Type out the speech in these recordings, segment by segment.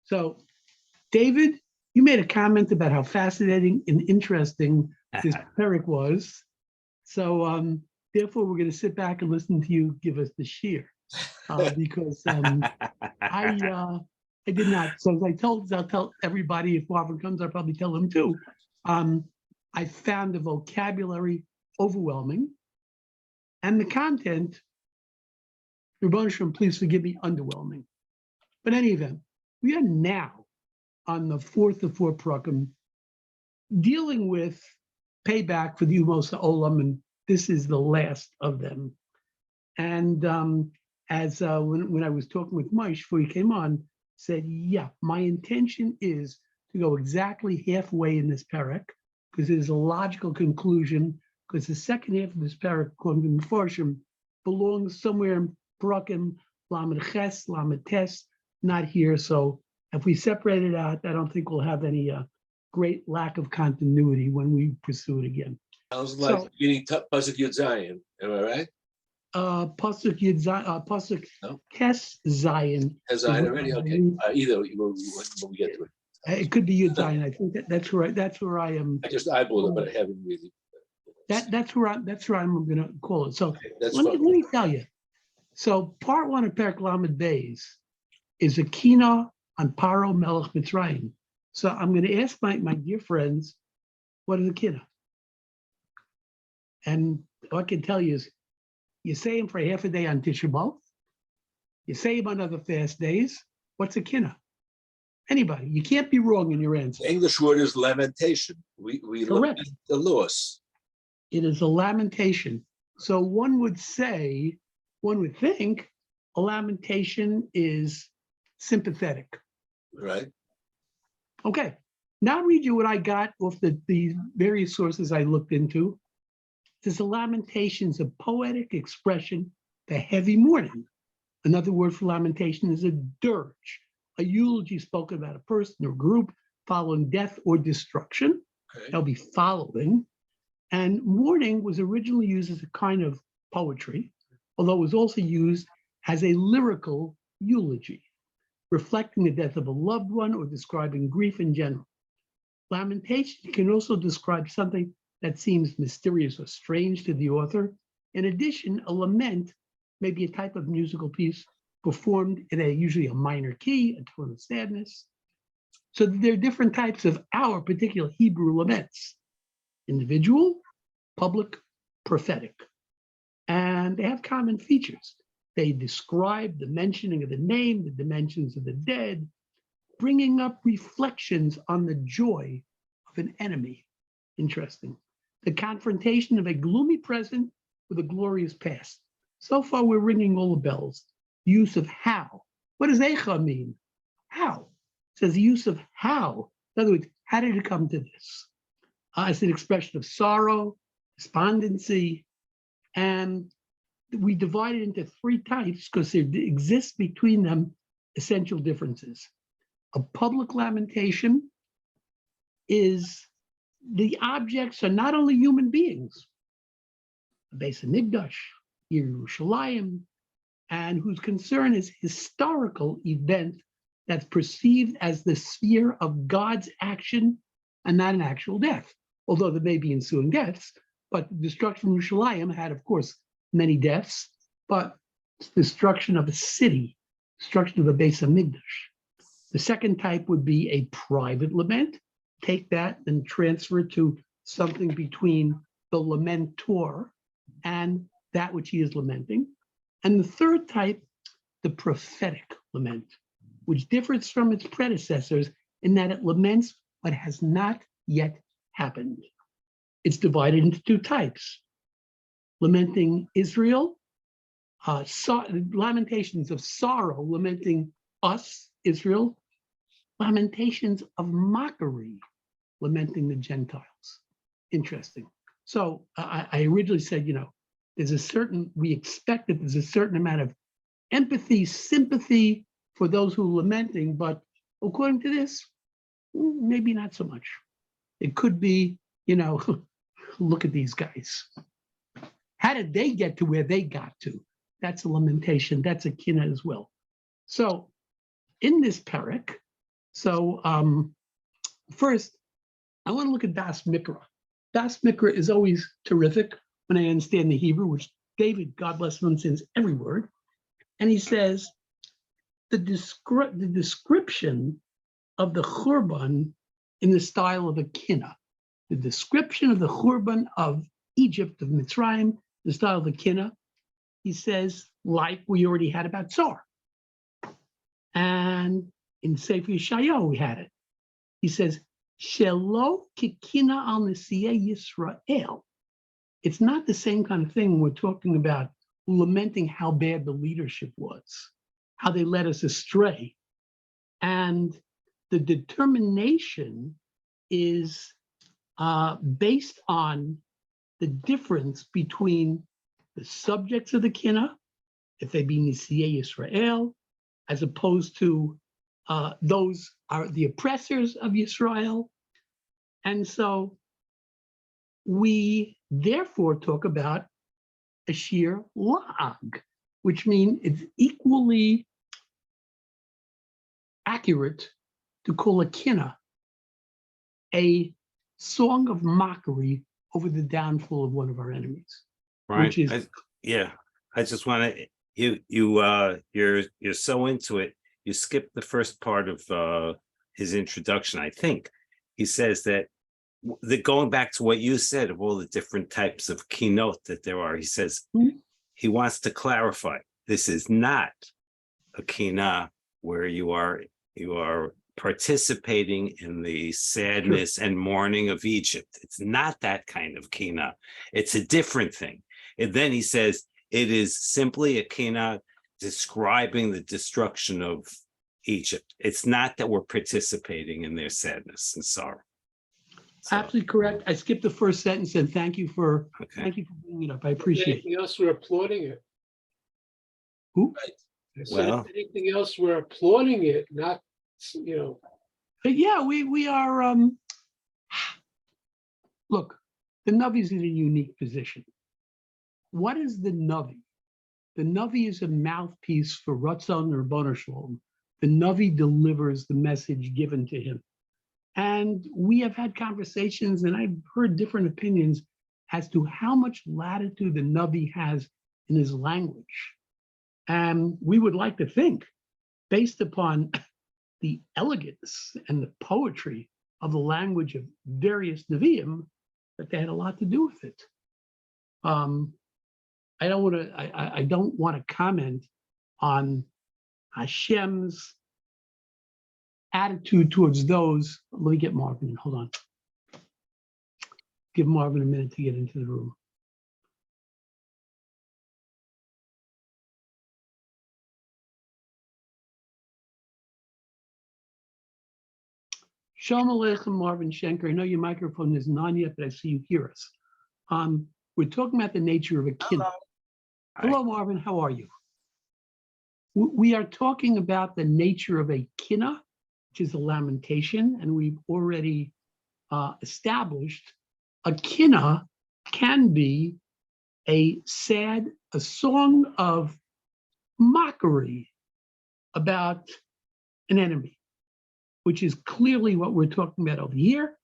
So, David, you made a comment about how fascinating and interesting this parak was. So, therefore, we're going to sit back and listen to you give us the shear, because I did not. So, as I'll tell everybody if Marvin comes, I'll probably tell him too. I found the vocabulary overwhelming, and the content, Rebbeinu Shalom, please forgive me, underwhelming. But in any event, we are now on the fourth of four prakim, dealing with payback for the Umos Olam, and this is the last of them. And as when I was talking with Moshe before he came on, said, yeah, my intention is to go exactly halfway in this parak, because it is a logical conclusion, because the second half of this parak, according to Mefarshim, belongs somewhere in prakim Lamed Ches, Lamed Tes, not here. So if we separate it out, I don't think we'll have any great lack of continuity when we pursue it again. Sounds like beginning Pasuk Yud Zayin, am I right? Pasuk Yud Zayin, Pasuk Tes Zayin. Tes Zayin already? Okay. Either when we get to it. It could be Yud Zayin. I think that's where I am. I just eyeballed it, but I haven't really. That's where I'm going to call it. So okay, let me tell you. So part one of Perek Lamed Beis is a kina on Paro Melech Mitzrayim. So I'm going to ask my dear friends, what is a kina? And what I can tell you is, you say him for half a day on Tisha B'Av, you say him on other fast days. What's a kina? Anybody? You can't be wrong in your answer. The English word is lamentation. We lament the loss. It is a lamentation. So one would think a lamentation is sympathetic. Right. Okay. Now I'll read you what I got off the various sources I looked into. There's a lamentation is a poetic expression for heavy mourning. Another word for lamentation is a dirge, a eulogy spoken about a person or group following death or destruction. Okay. They'll be following. And mourning was originally used as a kind of poetry, although it was also used as a lyrical eulogy, reflecting the death of a loved one or describing grief in general. Lamentation can also describe something that seems mysterious or strange to the author. In addition, a lament may be a type of musical piece performed in usually a minor key, a tone of sadness. So there are different types of our particular Hebrew laments: individual, public, prophetic. And they have common features. They describe the mentioning of the name, the dimensions of the dead, bringing up reflections on the joy of an enemy. Interesting. The confrontation of a gloomy present with a glorious past. So far, we're ringing all the bells. The use of how. What does Eicha mean? How? It says the use of how. In other words, how did it come to this? It's an expression of sorrow, despondency, and we divide it into three types because there exists between them essential differences. A public lamentation is the objects are not only human beings, the Beis Hamikdash, Yerushalayim, and whose concern is historical event that's perceived as the sphere of God's action and not an actual death, although there may be ensuing deaths. But the destruction of Yerushalayim had, of course, many deaths, but destruction of a city, destruction of a Beis Hamikdash. The second type would be a private lament. Take that and transfer it to something between the lamentor and that which he is lamenting. And the third type, the prophetic lament, which differs from its predecessors in that it laments what has not yet happened. It's divided into two types: lamenting Israel, lamentations of sorrow, lamenting us, Israel, lamentations of mockery, lamenting the Gentiles. Interesting. So I originally said, we expect that there's a certain amount of empathy, sympathy for those who are lamenting, but according to this, maybe not so much. It could be, look at these guys. How did they get to where they got to? That's a lamentation. That's a kina as well. So in this parak, So first, I want to look at Das Mikra. Das Mikra is always terrific when I understand the Hebrew, which David, God bless him, understands every word. And he says, the description of the Churban in the style of a Kinnah. The description of the Churban of Egypt, of Mitzrayim, the style of a Kinnah, he says, like we already had about Tsar. And in Sefer Yeshayahu, we had it. He says, Shelo kikina al Nesiei Yisrael. It's not the same kind of thing when we're talking about lamenting how bad the leadership was, how they led us astray. And the determination is based on the difference between the subjects of the Kinnah, if they be Nesiei Yisrael, as opposed to those are the oppressors of Yisrael. And so we therefore talk about a shir la'ag, which means it's equally accurate to call a Kinnah a song of mockery over the downfall of one of our enemies. Right. Which is, I just want to, you're so into it. You skipped the first part of his introduction, I think. He says that going back to what you said of all the different types of keynote that there are, he says he wants to clarify this is not a kina where you are participating in the sadness and mourning of Egypt. It's not that kind of kina. It's a different thing. And then he says it is simply a kina describing the destruction of Egypt. It's not that we're participating in their sadness and sorrow. So, absolutely correct. I skipped the first sentence, and thank you for bringing it up. I appreciate it. Anything else, we're applauding it. Who? I said, well, anything else, we're applauding it, not, But yeah, we are. Look, the Navi is in a unique position. What is the Navi? The Navi is a mouthpiece for Ratzon or Ribbono Shel Olam. The Navi delivers the message given to him. And we have had conversations, and I've heard different opinions as to how much latitude the Navi has in his language. And we would like to think, based upon the elegance and the poetry of the language of various Nevi'im, that they had a lot to do with it. I don't want to comment on Hashem's attitude towards those. Let me get Marvin in. Hold on. Give Marvin a minute to get into the room. Shalom Aleichem, Marvin Schenker. I know your microphone isn't on yet, but I see you hear us. We're talking about the nature of a Kinnah. Hello, Marvin. How are you? We are talking about the nature of a Kinnah, which is a lamentation, and we've already established a Kinnah can be a song of mockery about an enemy, which is clearly what we're talking about over here.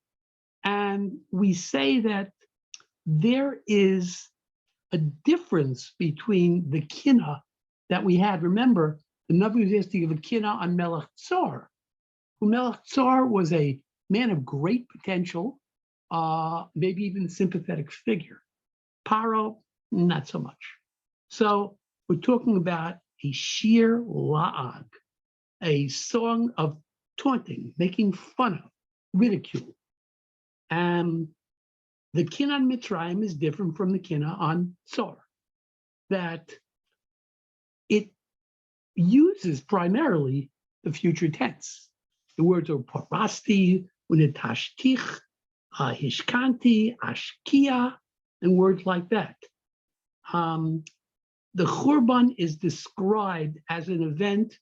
And we say that there is a difference between the Kinnah that we had. Remember, the Navi was asking of a Kinnah on Melech Tsar. Melech Tsar was a man of great potential, maybe even a sympathetic figure. Paro, not so much. So we're talking about a shir la'ag, a song of taunting, making fun of, ridicule. And the Kinnah on Mitzrayim is different from the Kinnah on Tsar, that it uses primarily the future tense. The words are parasti, unetashkich, hishkanti, ashkia, and words like that. The Churban is described as an event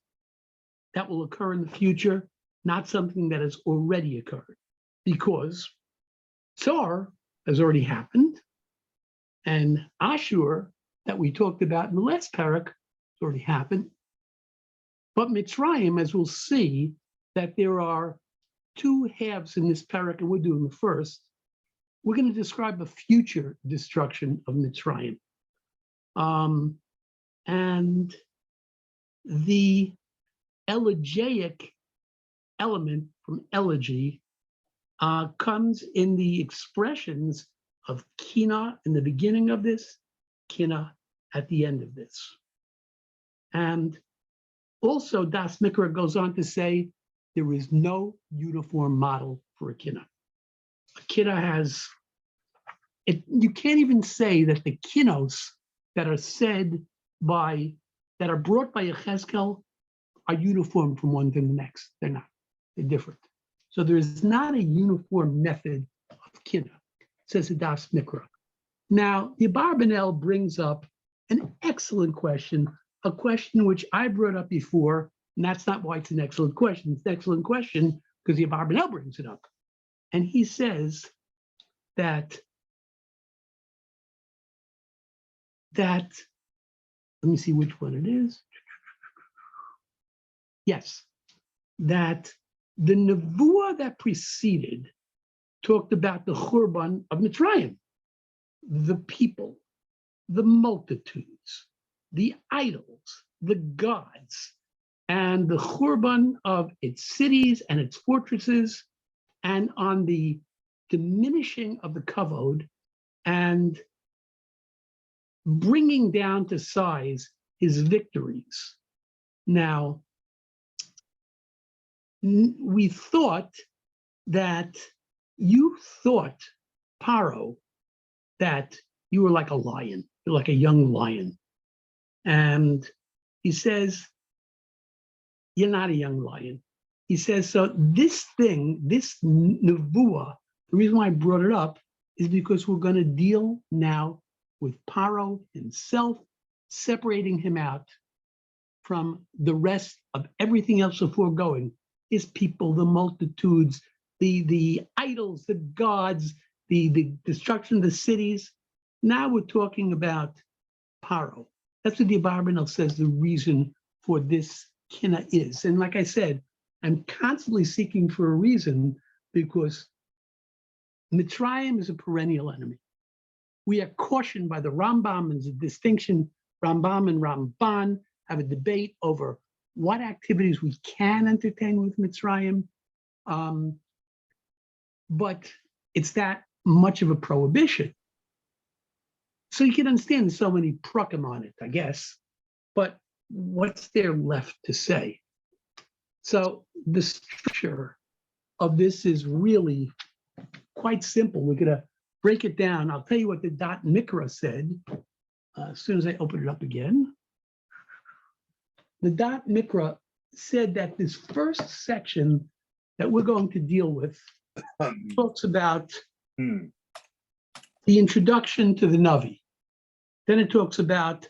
that will occur in the future, not something that has already occurred, because Tsar has already happened, and Ashur, that we talked about in the last parak, has already happened. But Mitzrayim, as we'll see, that there are two halves in this parak, and we're doing the first. We're going to describe a future destruction of Mitzrayim. And the elegiac element from elegy comes in the expressions of kina in the beginning of this, kina at the end of this. And also, Das Mikra goes on to say there is no uniform model for a kina. A kina has, you can't even say that the kinos that are said by, that are brought by Yechezkel are uniform from one to the next. They're not, they're different. So there is not a uniform method of kina, says the Das Mikra. Now, the Abarbanel brings up an excellent question, a question which I brought up before, and that's not why it's an excellent question. It's an excellent question because the Abarbanel brings it up. And he says that, let me see which one it is. Yes, that the Nevuah that preceded talked about the Churban of Mitzrayim, the people, the multitudes, the idols, the gods, and the Churban of its cities and its fortresses, and on the diminishing of the kavod and bringing down to size his victories. Now, we thought that you thought, Paro, that you were like a lion, you're like a young lion. And he says, you're not a young lion. He says, so this thing, this nevuah, the reason why I brought it up is because we're going to deal now with Paro himself, separating him out from the rest of everything else foregoing, his people, the multitudes, the idols, the gods, the destruction of the cities. Now we're talking about Paro. That's what the Abarbanel says the reason for this kina is. And like I said, I'm constantly seeking for a reason because Mitzrayim is a perennial enemy. We are cautioned by the Rambam, and the distinction, Rambam and Ramban have a debate over what activities we can entertain with Mitzrayim. But it's that much of a prohibition. So you can understand there's so many prakim on it, I guess. But what's there left to say? So the structure of this is really quite simple. We're going to break it down. I'll tell you what the Dot Mikra said as soon as I open it up again. The Dot Mikra said that this first section that we're going to deal with talks about the introduction to the Navi. Then it talks about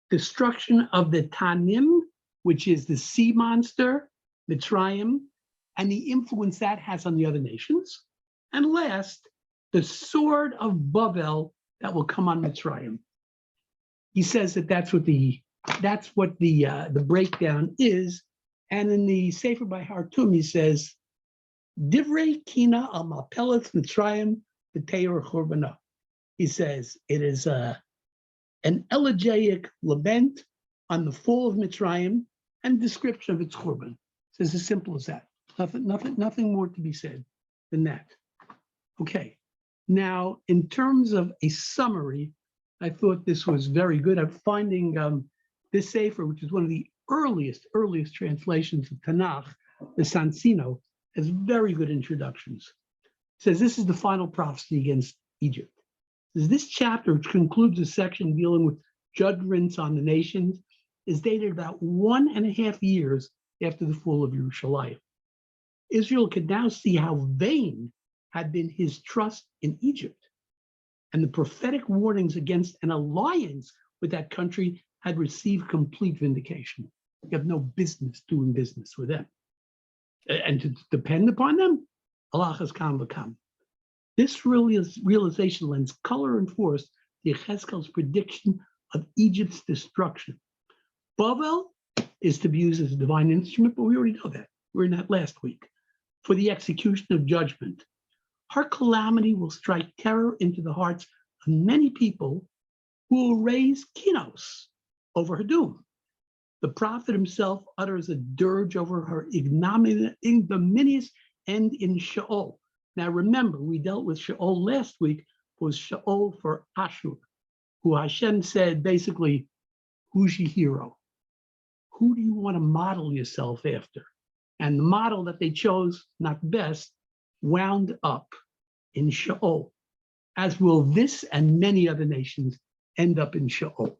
destruction of the Tanim, which is the sea monster, Mitzrayim, and the influence that has on the other nations. And last, the sword of Bavel that will come on Mitzrayim. He says that that's what the breakdown is. And in the Sefer by Hartum, he says, Divrei Kina al Mapelet Mitzrayim B'Teir Churbanah. He says it is an elegiac lament on the fall of Mitzrayim and description of its Churban. It's as simple as that. Nothing more to be said than that. Okay. Now, in terms of a summary, I thought this was very good. I'm finding this Sefer, which is one of the earliest translations of Tanakh, the Sansino, has very good introductions. It says this is the final prophecy against Egypt. It says, this chapter, which concludes a section dealing with judgments on the nations, is dated about 1.5 years after the fall of Yerushalayim. Israel could now see how vain had been his trust in Egypt, and the prophetic warnings against an alliance with that country had received complete vindication. You have no business doing business with them. And to depend upon them, Allah has come become. This realization lends color and force to Yechezkel's prediction of Egypt's destruction. Bavel is to be used as a divine instrument, but we already know that. we were in that last week, for the execution of judgment. Her calamity will strike terror into the hearts of many people who will raise kinos over her doom. The prophet himself utters a dirge over her ignominious end in Sheol. Now remember, we dealt with Sheol last week, was Sheol for Ashur, who Hashem said basically, who's your hero? Who do you want to model yourself after? And the model that they chose, not best, wound up in Sheol, as will this and many other nations end up in Sheol.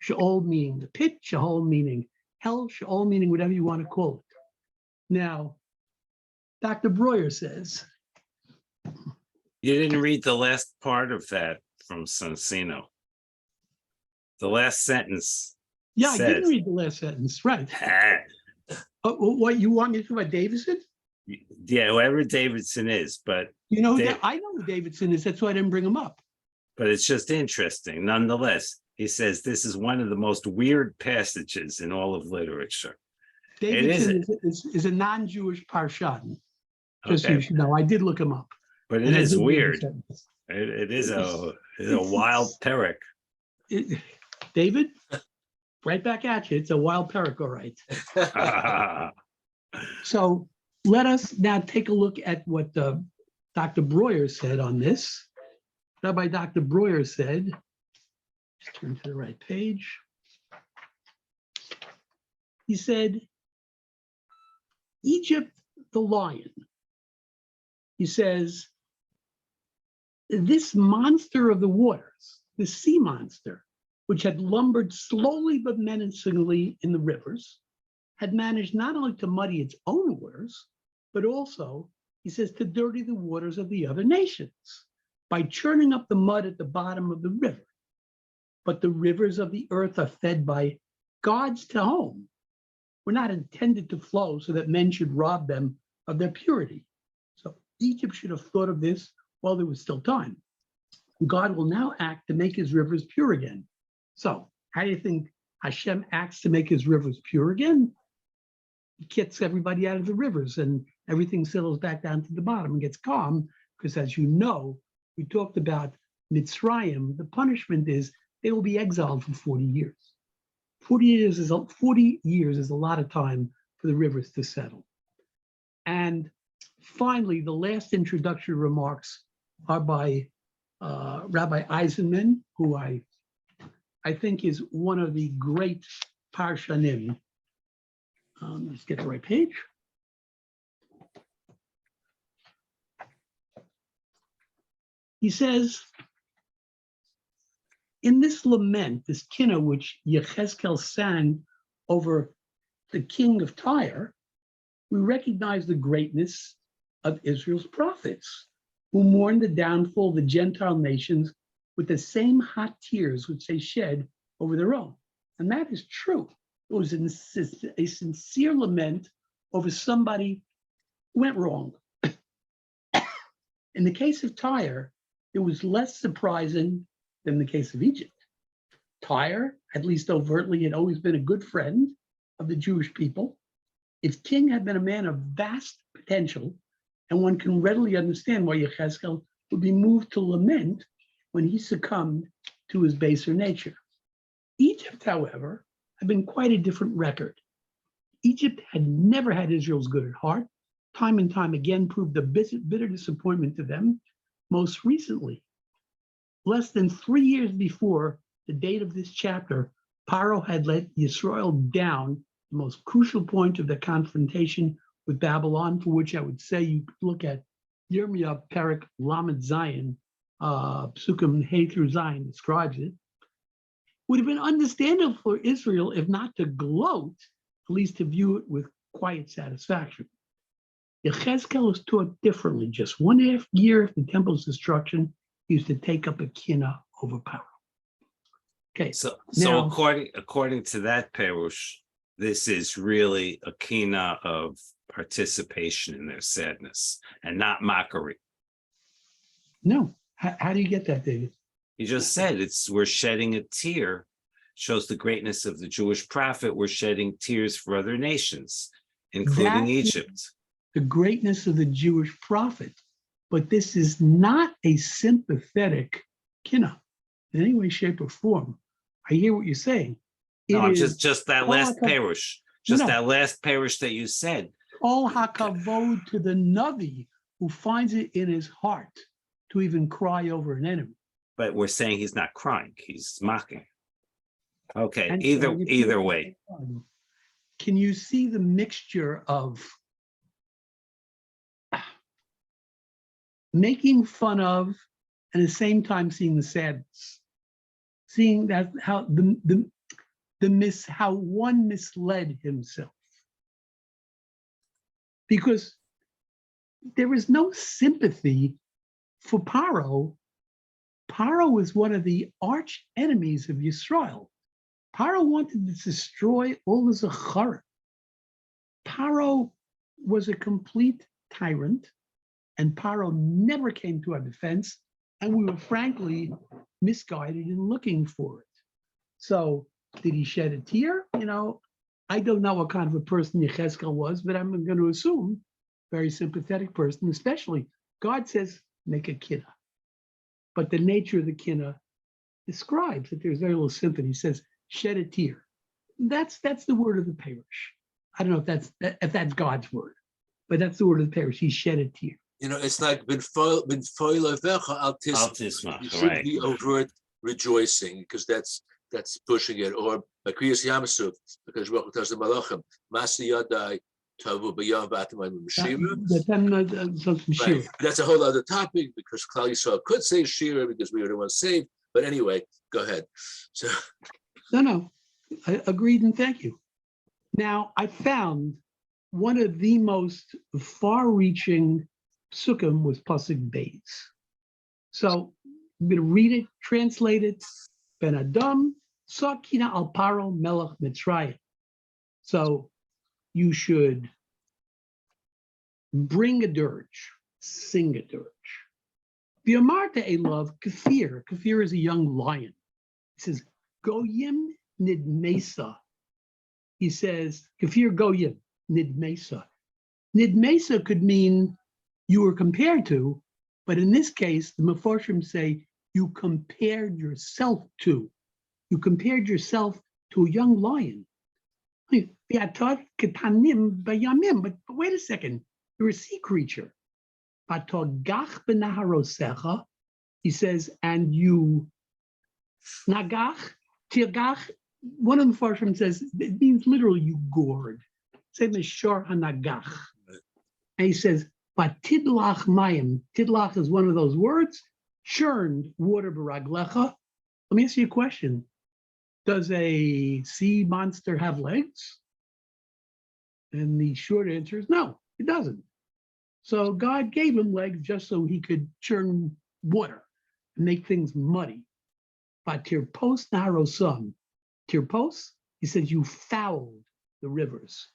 Sheol meaning the pit, Sheol meaning hell, Sheol meaning whatever you want to call it. Now, Dr. Breuer says. You didn't read the last part of that from Sonsino. The last sentence. Yeah, I says, didn't read the last sentence, right. What, you want me to talk about Davidson? Yeah, whoever Davidson is, but you know, I know who Davidson is. That's why I didn't bring him up. But it's just interesting. Nonetheless, he says this is one of the most weird passages in all of literature. Davidson is a non-Jewish parshan. Just so you should know, I did look him up. But it is weird. It is a wild perek. David, right back at you. It's a wild perek, all right. So let us now take a look at what Dr. Breuer said on this. Rabbi Dr. Breuer said, just turn to the right page. He said, Egypt, the lion. He says, this monster of the waters, the sea monster, which had lumbered slowly but menacingly in the rivers, had managed not only to muddy its own waters, but also, he says, to dirty the waters of the other nations by churning up the mud at the bottom of the river. But the rivers of the earth are fed by God's Tehom, were not intended to flow so that men should rob them of their purity. So Egypt should have thought of this while there was still time. God will now act to make his rivers pure again. So how do you think Hashem acts to make his rivers pure again? He gets everybody out of the rivers and everything settles back down to the bottom and gets calm, because as you know, we talked about Mitzrayim. The punishment is they will be exiled for 40 years. 40 years is a lot of time for the rivers to settle. And finally, the last introductory remarks are by Rabbi Eisenman, who I think is one of the great Parshanim. Let's get the right page. He says, in this lament, this kinna which Yechezkel sang over the king of Tyre, we recognize the greatness of Israel's prophets, who mourned the downfall of the Gentile nations with the same hot tears which they shed over their own. And that is true. It was a sincere lament over somebody who went wrong. In the case of Tyre, it was less surprising than the case of Egypt. Tyre, at least overtly, had always been a good friend of the Jewish people. Its king had been a man of vast potential, and one can readily understand why Yechezkel would be moved to lament when he succumbed to his baser nature. Egypt, however, had been quite a different record. Egypt had never had Israel's good at heart, time and time again proved a bitter disappointment to them. Most recently, less than 3 years before the date of this chapter, Paro had let Yisrael down, the most crucial point of the confrontation with Babylon, for which I would say you could look at Yirmiyah Perek Lamed Zion, Psukim Hey through Zion describes it. Would have been understandable for Israel, if not to gloat, at least to view it with quiet satisfaction. Yechezkel was taught differently. Just 1.5 years after the temple's destruction, he used to take up a kinna over Paro. Okay. So now, according to that Perush, this is really a kinna of participation in their sadness and not mockery. No. How do you get that, David? You just said we're shedding a tear, shows the greatness of the Jewish prophet. We're shedding tears for other nations. including That is Egypt. the greatness of the Jewish prophet. But this is not a sympathetic kinna in any way, shape, or form. I hear what you're saying. It No, is just that all last haka- parish, No, just no. that last parish that you said. all hakavod to the Navi who finds it in his heart to even cry over an enemy. But we're saying he's not crying, he's mocking. Okay, And either way. Can you see the mixture of making fun of and at the same time seeing the sadness, seeing that how how one misled himself, because there is no sympathy for Paro. Paro is one of the arch enemies of Yisrael. Paro wanted to destroy all the Zachara. Paro was a complete tyrant, and Paro never came to our defense, and we were frankly misguided in looking for it. So, did he shed a tear? I don't know what kind of a person Yechezkel was, but I'm going to assume very sympathetic person, especially God says, make a kinna. But the nature of the kinna describes that there's very little sympathy. He says, shed a tear. That's the word of the parish. I don't know if that's God's word, but that's the word of the parish. He shed a tear. It's like ben foil avecha al tismach. You should be overt rejoicing because that's pushing it. Or Kriyas Yamsuf, because Baruch tells the Malachim, Masi Yadai Tavu B'Yav B'Atamai Shira. Right. That's a whole other topic because Klal Yisrael could say Shira because we are the ones saved. But anyway, go ahead. So. No, I agreed and thank you. Now, I found one of the most far-reaching psukim was Pasuk Beis. So I'm going to read it, translate it. Ben Adam Sakina al Paro Melech Mitzrayim. So you should bring a dirge, sing a dirge. V'amarta Elav Kafir. Kafir is a young lion. He says, Goyim Nidmesa. He says, Kafir Goyim Nidmesa. Nidmesa could mean you were compared to, but in this case, the Mefarshim say you compared yourself to. You compared yourself to a young lion. But wait a second, you're a sea creature. He says, and you nagach, tirgach, one of the Mefarshim says, it means literally you gored. Say meshor hanagach. And he says, but tidlach mayim, tidlach is one of those words, churned water baraglecha. Let me ask you a question. Does a sea monster have legs? And the short answer is no, it doesn't. So God gave him legs just so he could churn water and make things muddy. But tirpos naharosam, tirpos, he says you fouled the rivers.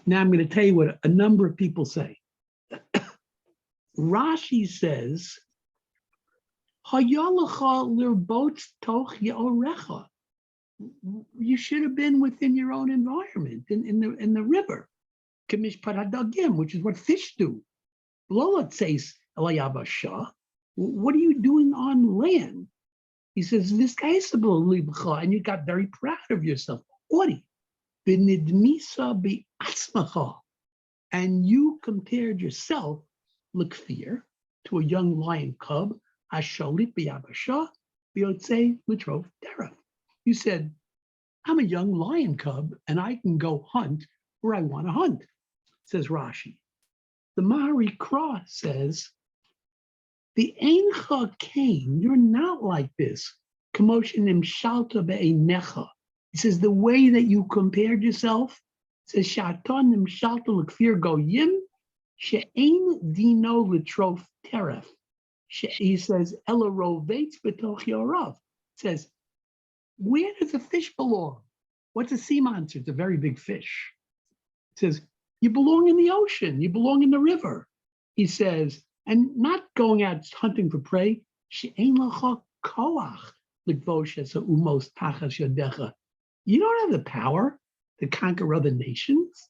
Now I'm going to tell you what a number of people say. Rashi says, you should have been within your own environment in the river. Which is what fish do. Lola says, what are you doing on land? He says, and you got very proud of yourself. And you compared yourself, L'kfir, to a young lion cub, Asholit b'yabasha, v'yotzei l'trov derech. You said, I'm a young lion cub and I can go hunt where I want to hunt, says Rashi. The Mahari Krah says, the Eincha Cain, you're not like this. Commotion imshalta be'einecha. He says, the way that you compared yourself, says, Shatan imshalta l'kfir goyim, she'ein dino l'trof teref. He says, Ela rovetz b'toch yorav. Says, where does a fish belong? What's a sea monster? It's a very big fish. It says, you belong in the ocean. You belong in the river. He says, and not going out hunting for prey. You don't have the power to conquer other nations.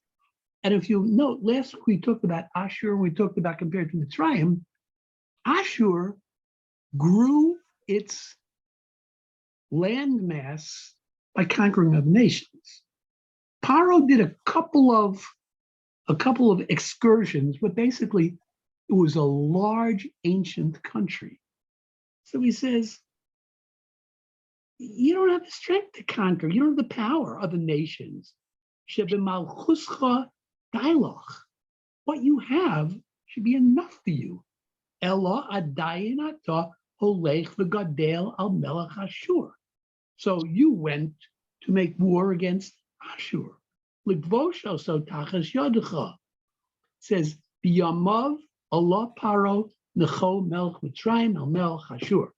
And if you note, last week we talked about Ashur, and we talked about compared to Mitzrayim. Ashur grew its land mass by conquering other nations. Paro did a couple of excursions, but basically it was a large ancient country. So he says, you don't have the strength to conquer. You don't have the power of the nations. What you have should be enough for you. So you went to make war against Ashur. Says, B'yamav Allah Paro Necho Melech Mitzrayim El Melech Ashur.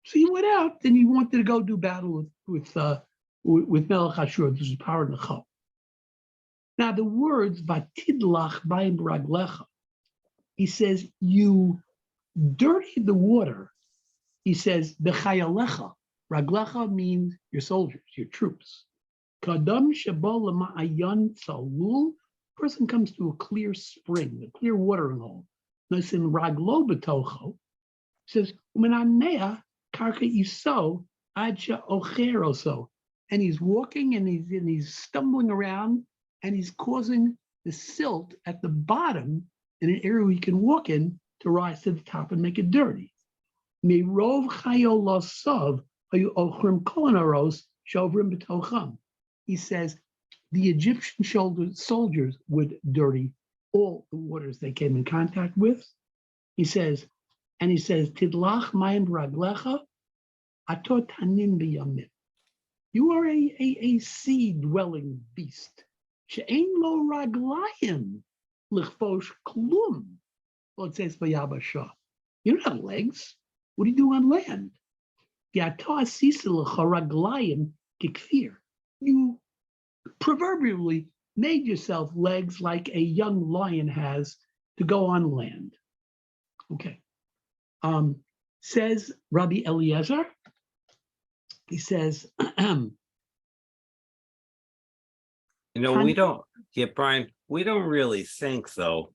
So he went out and he wanted to go do battle with Melech Ashur. This is Paro Necho. Now the words Vatidlach B'ayim Raglecha. He says you dirtied the water. He says B'chayalecha. Raglecha means your soldiers, your troops. Kadam Shabo Lama'ayan Tzalul. Person comes to a clear spring, a clear watering hole. Nice in Raglo B'tocho. Says Umananea Karka Iso Adcha Ocheroso. And he's walking and he's stumbling around and he's causing the silt at the bottom in an area he can walk in to rise to the top and make it dirty. Mirov Chayo Losov Hayu Ochrim Kolonaros Shovrim B'tocham. He says the Egyptian soldiers would dirty all the waters they came in contact with. He says, Tidlach Mayim Raglecha Atot Hanim B'Yamim. You are a sea-dwelling beast. She'ein lo raglayim lichfosh klum. Well, it says v'yabasha. You don't have legs. What do you do on land? You proverbially made yourself legs like a young lion has to go on land. Okay. Says Rabbi Eliezer, he says, Brian, we don't really think though.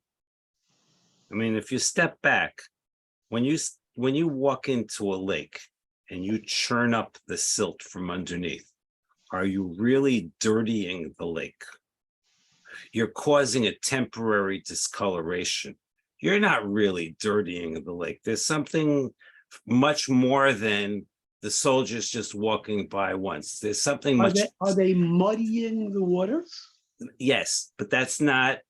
I mean, if you step back, when you walk into a lake and you churn up the silt from underneath, are you really dirtying the lake? You're causing a temporary discoloration. You're not really dirtying the lake. There's something much more than the soldiers just walking by once. There's something much. Are they muddying the waters? Yes, but that's not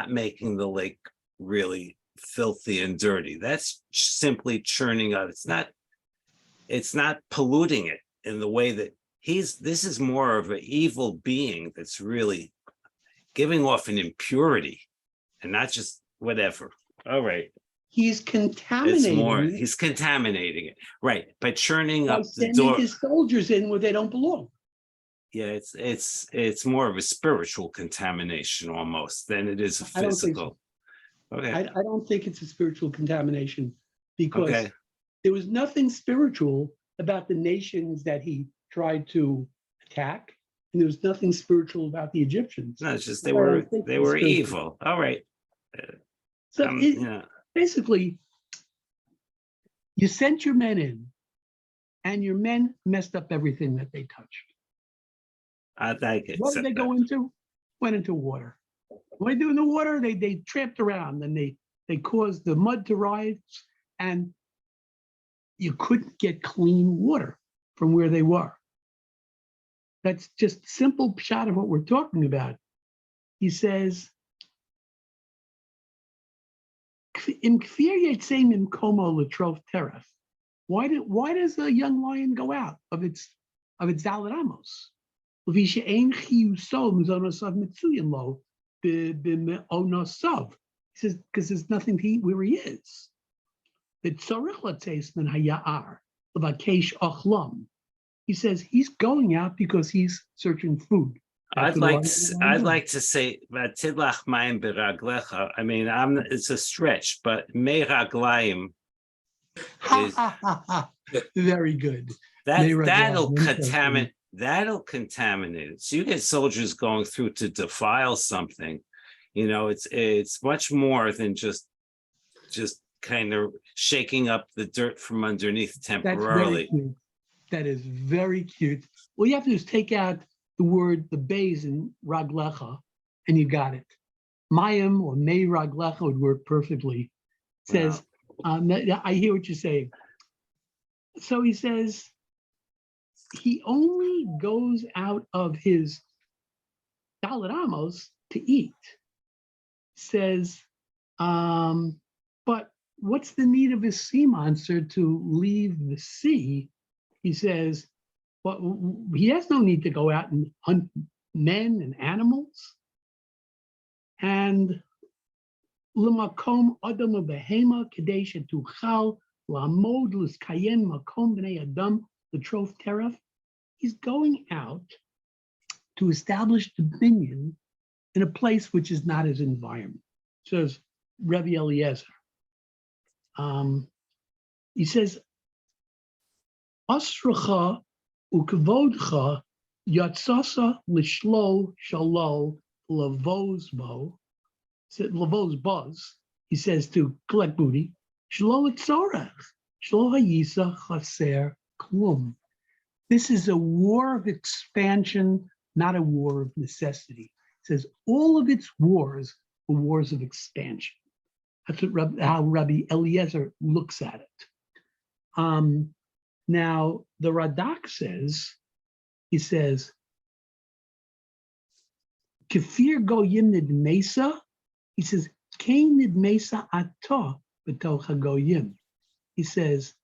making the lake really filthy and dirty. That's simply churning out. It's not polluting it in the way that this is more of an evil being that's really giving off an impurity and not just whatever. All right. He's contaminating. He's contaminating it, right? By churning by up the sending door. His soldiers in where they don't belong. Yeah, it's more of a spiritual contamination almost than it is a physical. Okay. I don't think it's a spiritual contamination because there was nothing spiritual about the nations that he tried to attack, and there was nothing spiritual about the Egyptians. No, it's just they were evil. All right. So basically, you sent your men in, and your men messed up everything that they touched. What did they go into? Went into water. What did they do in the water? They tramped around and they caused the mud to rise, and you couldn't get clean water from where they were. That's just a simple shot of what we're talking about. He says, why does a young lion go out of its Daled He says, because there's nothing to eat where he is. He says he's going out because he's searching food. I'd like to say that tidlach mayim beraglecha. I mean, it's a stretch, but me raglayim is very good. That'll contaminate it. So you get soldiers going through to defile something, It's much more than just kind of shaking up the dirt from underneath That's very temporarily. cute. That is very cute. All you have to do is take out the bays in raglecha, and you got it. Mayim or May raglecha would work perfectly. It says, I hear what you're saying. So he says, he only goes out of his Dalet Amos to eat. Says, but what's the need of his sea monster to leave the sea? He says, well, he has no need to go out and hunt men and animals. And l'makom adam behema kadesh tuchal la'amod l'skayen makom b'nei adam l'trof teref. He's going out to establish dominion in a place which is not his environment. Says Rabbi Eliezer. He says, Asracha ukevodcha yatsasa lishlo shalo lavozbo. Said Lavos buzz. He says to collect booty. Shlo etzorech shlo hayisa chaser klum. This is a war of expansion, not a war of necessity. It says all of its wars were wars of expansion. That's how Rabbi Eliezer looks at it. Now, the Radak says, he says, Kefir goyim nidmesa, he says, Kain nidmesa ato b'toch hagoyim. He says,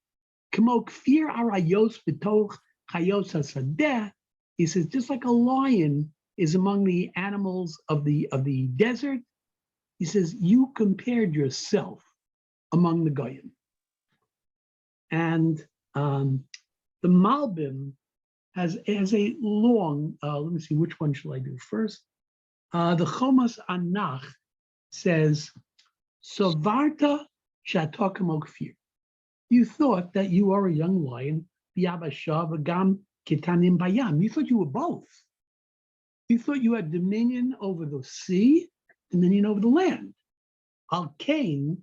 Kamo kfir arayos b'toch chayos hasadeh. He says, just like a lion is among the animals of the desert, he says, you compared yourself among the goyim. And the Malbim has a long, let me see, which one shall I do first? The Chomas Anach says, Sovarta Shatokamok Kfir. You thought that you are a young lion, B'yabasha v'gam kitanim bayam. You thought you were both. You thought you had dominion over the sea, dominion over the land. Al Kain,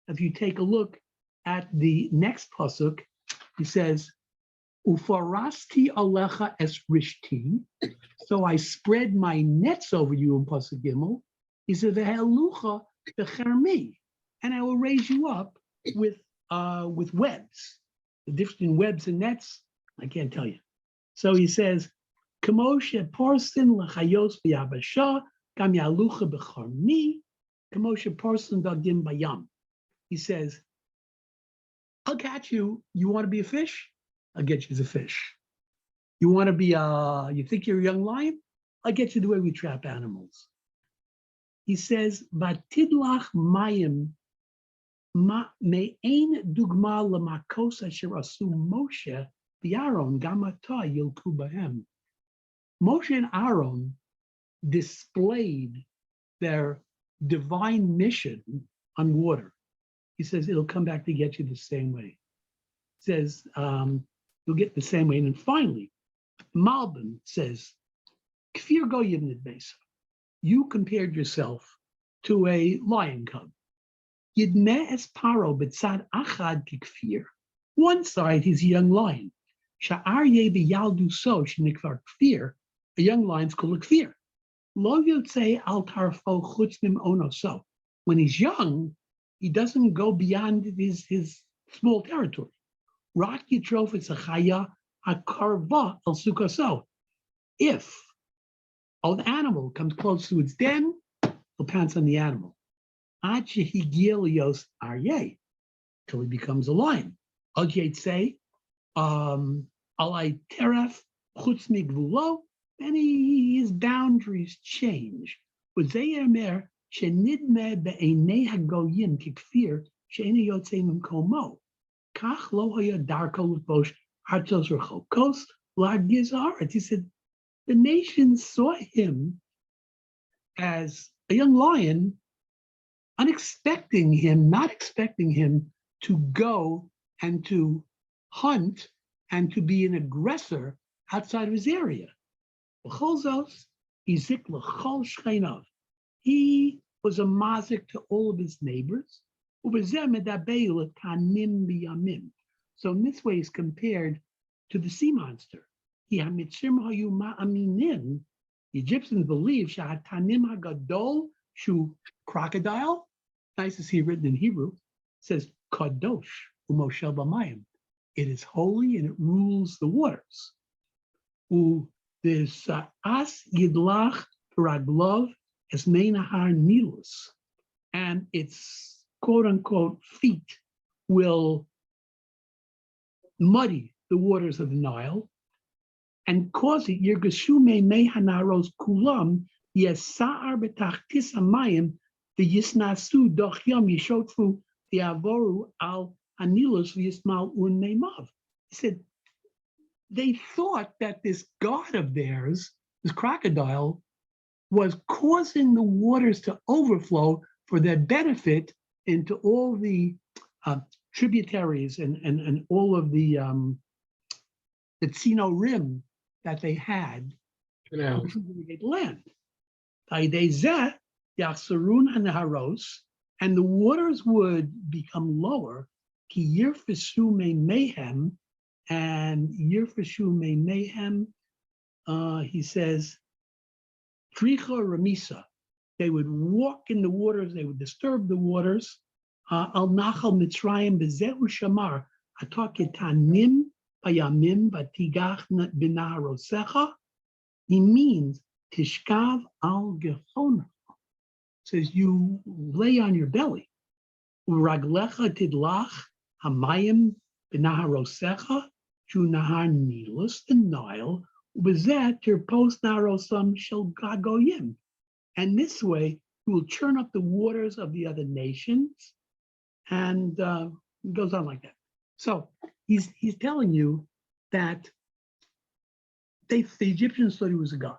if you take a look at the next pasuk, he says, Ufarasti alecha es rishti. So I spread my nets over you in pasuk Gimel. He said, Ve'elucha b'chermi, and I will raise you up with webs. The difference between webs and nets, I can't tell you. So he says, Kamoshe porsin l'chayos b'yabasha, gam yalucha b'chermi, kamoshe porsin dagim bayam. He says, I'll catch you. You want to be a fish? I'll get you as a fish. You want to be you think you're a young lion? I'll get you the way we trap animals. He says, Vatidlach mayim me'ein dugma l'makos asher asu Moshe v'Aaron gamata yilku bahem. Moshe and Aaron displayed their divine mission on water. He says, it'll come back to get you the same way. He says, you'll get the same way. And then finally, Malbim says, Kfir goyim nidmesa. You compared yourself to a lion cub. Yidmeh es paro b'tzad achad kikfir. One side, he's a young lion. Sha'ar ye b'yaldu so shenikvar kfir. A young lion's called a kfir. Lo yotzei al tarfo chutz mim ono so. When he's young, he doesn't go beyond his small territory. Rak yitrofes achaya akarva al sukaso. If an animal comes close to its den, he'll pounce on the animal. Ad shehigilios aryeh, till he becomes a lion. Al say, alai teref chutz migvulo, and his boundaries change. But zeyemer shenidme be'enei hagoyim kikfir she'ena yotzei mimkomo. Kach lo haya darko l'bosh hartos rechokos la'giz haaretz. He said, the nations saw him as a young lion, not expecting him to go and to hunt and to be an aggressor outside of his area. He was a mazik to all of his neighbors. So in this way, it's compared to the sea monster. The Egyptians believe crocodile, nice to see it written in Hebrew, says kadosh umoshel b'mayim. It is holy and it rules the waters. There's as yidlach raglov es meinahar nilus, and its quote unquote feet will muddy the waters of the Nile and cause it yirgashume mehanaros kulam yesar betachtis hamayim the yisnasu doch yom yishotfu the avoru al hanilus v'yismal un neimav. He said they thought that this god of theirs, this crocodile, was causing the waters to overflow for their benefit into all the tributaries and all of the Tzino rim that they had to irrigate land. And the waters would become lower. Ki yirfeshu me mayhem, and yirfeshu me mayhem, he says, tricha ramisa. They would walk in the waters, they would disturb the waters. Al nachal mitzrayim bezehu shamar ataketanim payamim batigach binaharosecha. He means tishkav al gechona. Says you lay on your belly. Uraglecha tidlach hamayim binaharosecha shu nahar nilus, the Nile. Ubezet your post narosam shel gagoyim. And this way, you will churn up the waters of the other nations, and it goes on like that. So he's telling you that the Egyptians thought he was a god.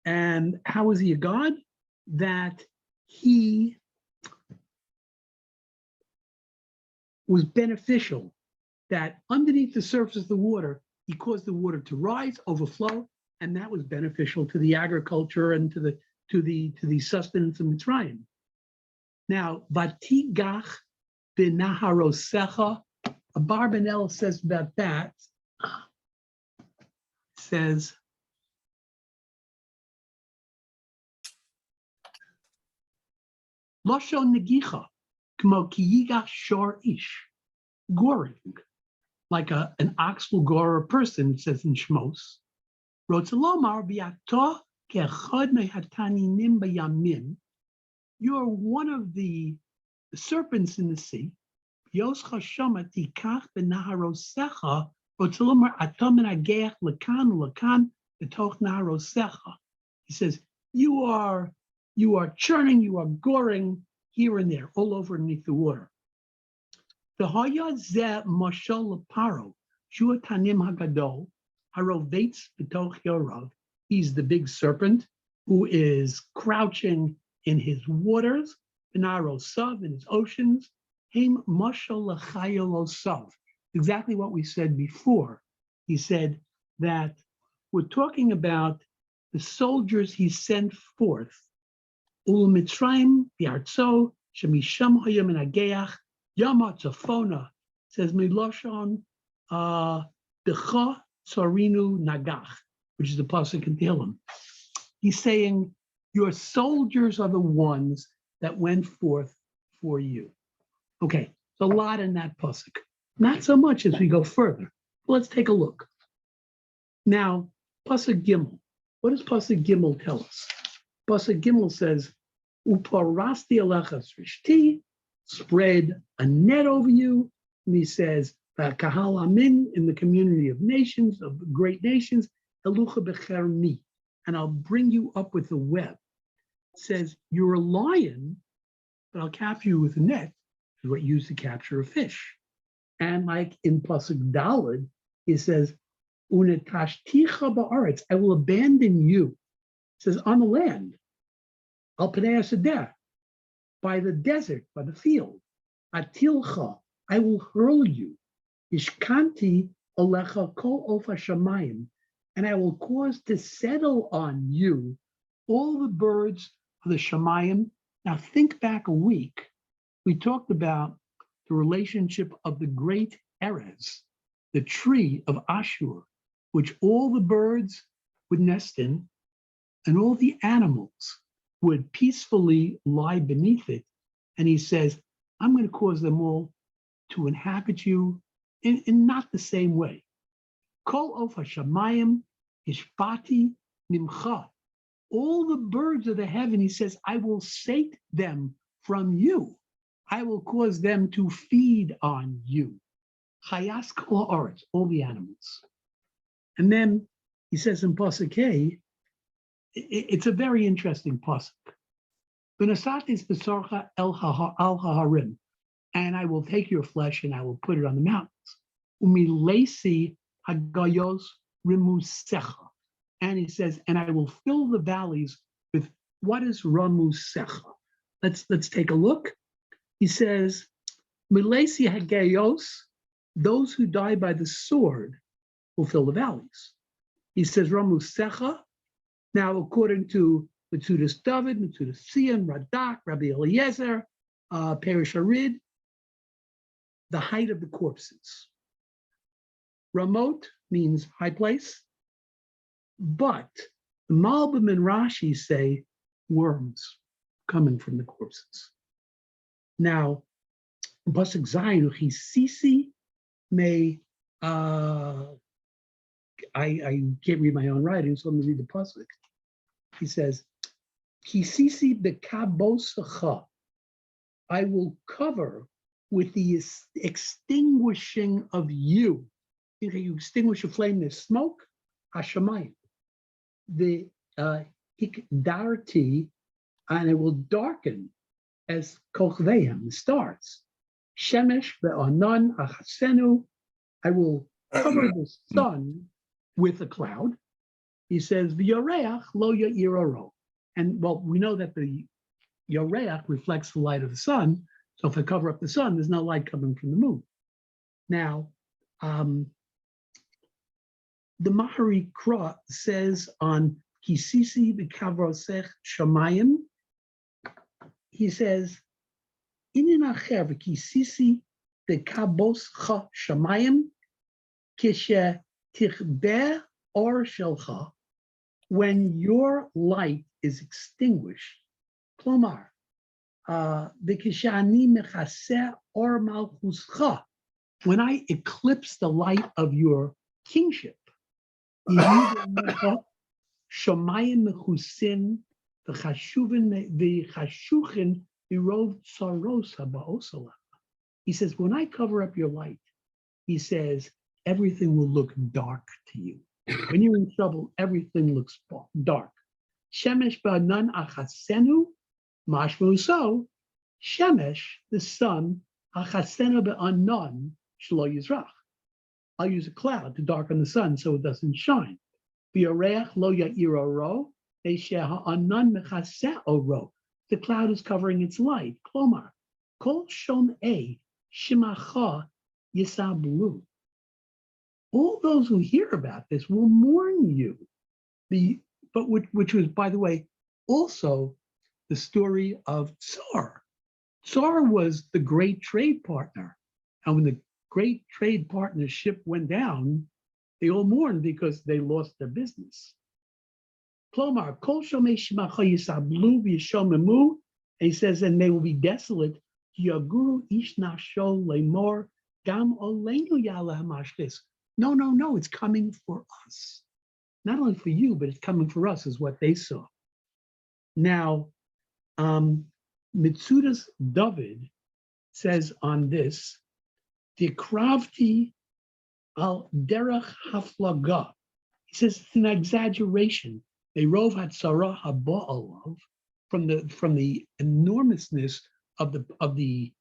And how was he a god? That he was beneficial, that underneath the surface of the water, he caused the water to rise, overflow, and that was beneficial to the agriculture and to the sustenance of Mitzrayim. Now, Vatigach b'naharosecha, Abarbanel says about that, says, Losho negicha, kmo kiyigach shor ish, goring, like an ox will gore a person, it says in Shmos. Rotzalomar bi'ato ke'echad mehataninim b'yamim. You're one of the serpents in the sea. Yoscha shama tikach b'naharosecha. Rotzalomar ato menageach lekan lekan b'toch naharosecha. He says, you are churning, you are goring here and there, all over underneath the water. The Hayah Zeh Mashal Paro, Shua Tanim Hagadol, Harovetz B'toch Yorav. He's the big serpent who is crouching in his waters, B'naharosav, in his oceans. Haim Mashal L'chayolosav. Exactly what we said before. He said that we're talking about the soldiers he sent forth. Ul Mitzrayim V'artzo Shemisham Hayam Menageach. Yama Tzafona says Miloshon Decha Sarinu Nagach, which is the pasuk in Tehillim. He's saying your soldiers are the ones that went forth for you. Okay, a lot in that pasuk. Not so much as we go further. Let's take a look. Now, pasuk Gimel. What does pasuk Gimel tell us? Pasuk Gimel says, Uparasti alecha srishti, spread a net over you. And he says, Kahal Amin, in the community of nations, of great nations, Elucha bechermi, and I'll bring you up with a web. It says, you're a lion, but I'll capture you with a net, is what you use to capture a fish. And like in Pasuk Daled, it says, Unetashticha ba'aretz, I will abandon you. It says, on the land, Al Pnei HaSedeh, by the desert, by the field. Atilcha, I will hurl you. Ishkanti alecha kol ofa shamayim, and I will cause to settle on you all the birds of the shamayim, Now think back a week. We talked about the relationship of the great Erez, the tree of Ashur, which all the birds would nest in, and all the animals would peacefully lie beneath it. And he says, I'm going to cause them all to inhabit you in not the same way. Kol of hashamayim ishpati nimcha. All the birds of the heaven, he says, I will sate them from you. I will cause them to feed on you. Chayas kol haaretz, all the animals. And then he says in Pasuk Hey, it's a very interesting pasuk. V'nasatis b'sarcha al haharim, and I will take your flesh and I will put it on the mountains. Umilesi hagayos rimusecha, and he says, and I will fill the valleys with what is ramusecha. Let's take a look. He says, milesi hagayos, those who die by the sword will fill the valleys. He says ramusecha. Now, according to Metzudas David, Metzudas Sion, Radak, Rabbi Eliezer, Perish Harid, the height of the corpses. Ramot means high place, but the Malbim and Rashi say worms coming from the corpses. Now, Pasuk Zayin, Chisisi may, I can't read my own writing, so let me read the pasuk. He says, Kisisi bekabosacha, I will cover with the extinguishing of you. You know, you extinguish a flame, there's smoke, hashamayim. The hikdarti, and it will darken as kochveim, the stars. Shemesh ve'anan achasenu, I will cover the sun with a cloud. He says, v'yoreach lo ya'iroro. And well, we know that the yoreach reflects the light of the sun. So if I cover up the sun, there's no light coming from the moon. Now, the Mahari Kra says on Kisisi v'kavrosech shamayim, he says, inin acher v'kisisi v'kaboscha shamayim kishe tichber or shelcha, when your light is extinguished, klomar, v'kishani mechaseh or malchuscha, when I eclipse the light of your kingship, shamayim mechusin v'chashuchin irov tsaros habaosala. He says, when I cover up your light, he says, everything will look dark to you. When you're in trouble, everything looks dark. Shemesh ba'anan achasenu, mashmu so, Shemesh, the sun, achasenu ba'anan, shlo yizrach. I'll use a cloud to darken the sun so it doesn't shine. V'yoreach lo ya'iroro, eisheh ha'anan mechaseh oro. The cloud is covering its light. Klomar, kol shom'ei shimacha yisablu. All those who hear about this will mourn you. Which was, by the way, also the story of Tsar. Tsar was the great trade partner. And when the great trade partnership went down, they all mourned because they lost their business. Klomar, kol shomei shimacha yisablu v'yishomemu, and he says, and they will be desolate. Yaguru ish nasho lemor gam olenu yala hamashlis. No, it's coming for us. Not only for you, but it's coming for us, is what they saw. Now, Metzudas David says on this, Dikravti al derech haflaga. He says it's an exaggeration. They rove hatzara haba'alav, from the enormousness of the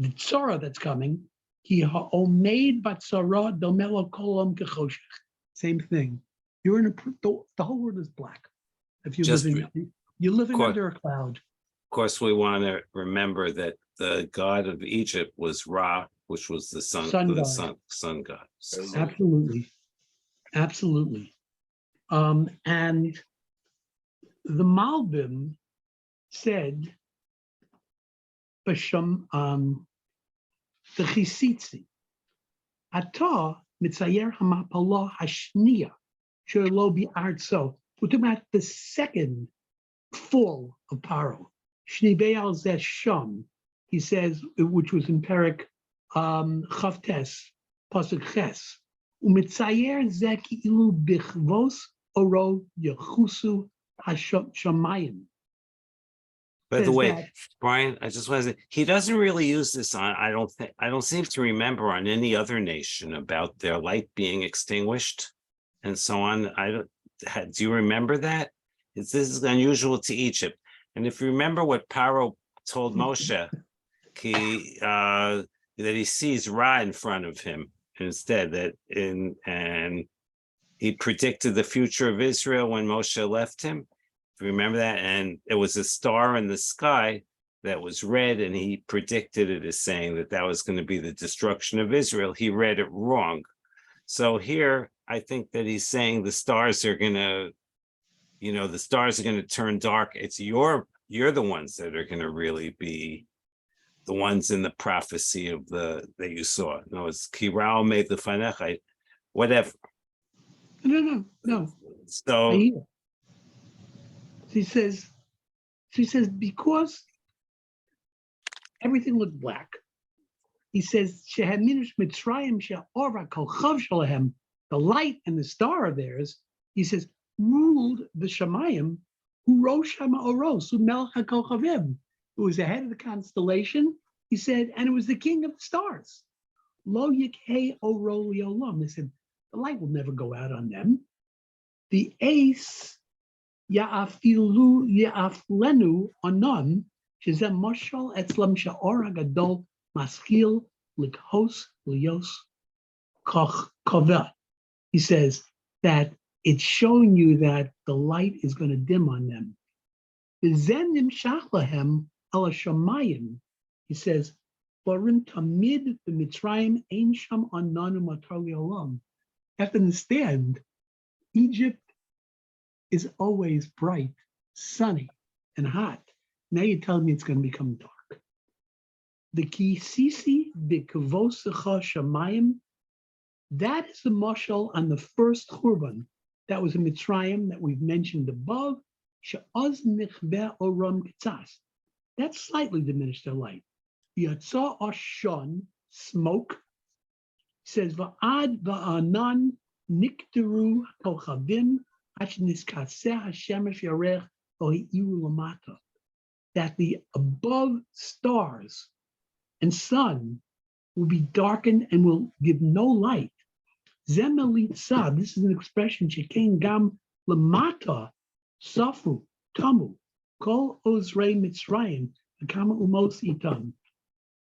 tzara that's coming. He ha'omed batzara domelo kolam kechoshech. Same thing. You're in the whole world is black. If you're living under a cloud. Of course, we want to remember that the god of Egypt was Ra, which was the sun god. Absolutely. And the Malbim said b'sham the chisitzi. Ata mitzayer hamapala hashniya shelo bi'artso. We're talking about the second fall of Paro. Shni be'al zeh sham. He says, which was in Perek Chavtes, Pasuk Ches. Umitzayer zeh ki'ilu bichvos oro yechusu hashamayim. By the Says way, that- Brian, I just want to say he doesn't really use this on. I don't seem to remember on any other nation about their light being extinguished and so on. Do you remember that? This is unusual to Egypt. And if you remember what Paro told Moshe, that he sees Ra in front of him instead, and he predicted the future of Israel when Moshe left him. Remember that? And it was a star in the sky that was red, and he predicted it as saying that was going to be the destruction of Israel. He read it wrong. So here, I think that he's saying the stars are going to, the stars are going to turn dark. It's you're the ones that are going to really be the ones in the prophecy of that you saw. No, it's Kirao made the Fanechai, whatever. No. So I hear. She says, because everything looked black, he says, the light and the star of theirs, he says, ruled the Shamayim, who rose Shama Oros, who Melech HaKochavim, who was the head of the constellation, he said, and it was the king of the stars. Lo Yikhei Oro Liolam. They said, the light will never go out on them. The ace Ya'afilu Ya'aflenu Anon, Shezem Moshel Etzlam Sha'or HaGadol Maskil Likhos Lios Koch. He says that it's showing you that the light is going to dim on them. V'zenim Shachlahem Ala Shamayim. He says, Barim Tamid B'Mitzrayim Ein Sham Ananu Matar Li'olam. You have to understand, Egypt is always bright, sunny, and hot. Now you're telling me it's going to become dark. The Kisisi B'Kavosecha Shamayim, that is the mashal on the first Churban. That was a Mitzrayim that we've mentioned above. She'oz nichve oram kitzas. That slightly diminished their light. Yatsa ashon, smoke. Says va'ad va'anan nikteru kochavim hashniskaseh hashemesh yarech ohi'iru lamata. That the above stars and sun will be darkened and will give no light. Zemelitza, this is an expression, shekain gam lamata, safu, tamu, kol ozrei mitzrayim, kama umos itam.